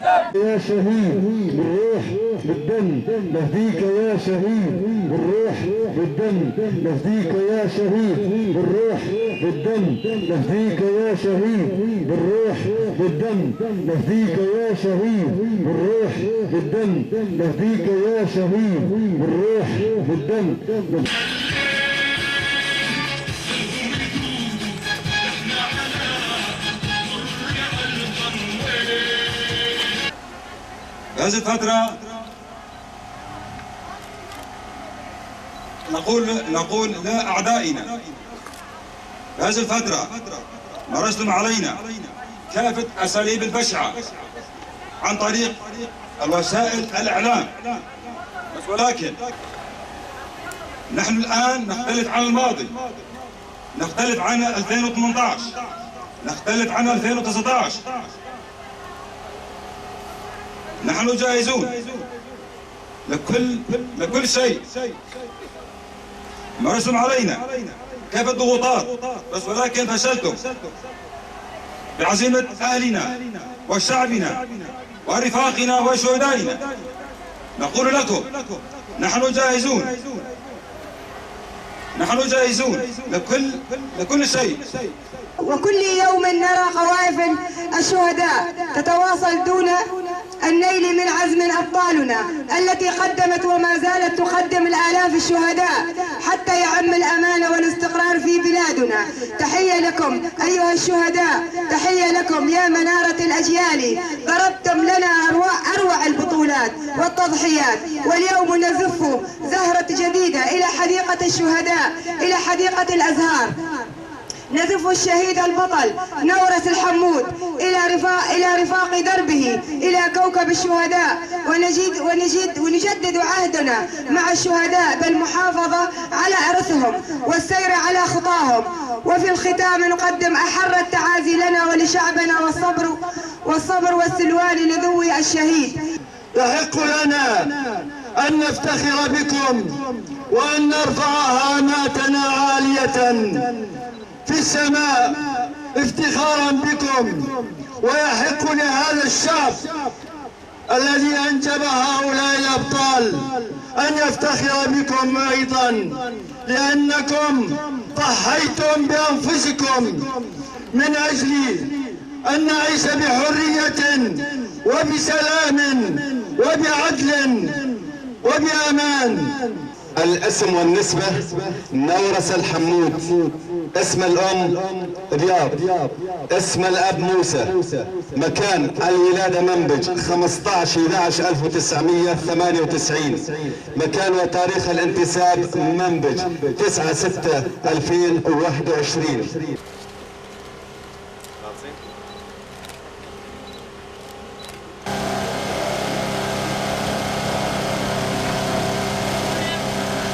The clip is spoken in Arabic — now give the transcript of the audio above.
يا شهيد بالروح بالدم نفديك يا شهيد بالروح بالدم نفديك يا شهيد بالروح بالدم نفديك يا شهيد بالروح بالدم نفديك يا شهيد بالروح بالدم نفديك يا شهيد بالروح بالدم. هذه الفترة نقول لا أعدائنا. هذه الفترة مارستم علينا كافة أساليب البشعة عن طريق الوسائل الإعلام، ولكن نحن الآن نختلف عن الماضي، نختلف عن 2018، نختلف عن 2019. نحن جاهزون لكل شيء مارستم علينا كيف الضغوطات، بس ولكن فشلتم بعزيمة أهلنا وشعبنا ورفاقنا وشهدائنا. نقول لكم نحن جاهزون، نحن جاهزون لكل شيء. وكل يوم نرى قوافل الشهداء تتواصل دون النيل من عزم أبطالنا التي قدمت وما زالت تقدم الآلاف الشهداء حتى يعم الأمان والاستقرار في بلادنا. تحية لكم أيها الشهداء، تحية لكم يا منارة الأجيال، ضربتم لنا أروع البطولات والتضحيات، واليوم نزف زهرة جديدة إلى حديقة الشهداء، إلى حديقة الأزهار. نزف الشهيد البطل نورس الحمود إلى رفاق دربه إلى كوكب الشهداء، ونجدد عهدنا مع الشهداء بالمحافظة على إرثهم والسير على خطاهم. وفي الختام نقدم أحر التعازي لنا ولشعبنا والصبر والسلوان لذوي الشهيد. يحق لنا أن نفتخر بكم وأن نرفع هاماتنا عالية في السماء افتخارا بكم، ويحق لهذا الشعب الذي أنجب هؤلاء الأبطال أن يفتخر بكم أيضا، لأنكم ضحيتم بأنفسكم من أجل أن نعيش بحرية وبسلام وبعدل وبأمان. الاسم والنسبة نورس الحمود، اسم الأم رياض، اسم الأب موسى، مكان الولادة منبج 15/11/1998، مكان وتاريخ الانتساب منبج 9/6/2021.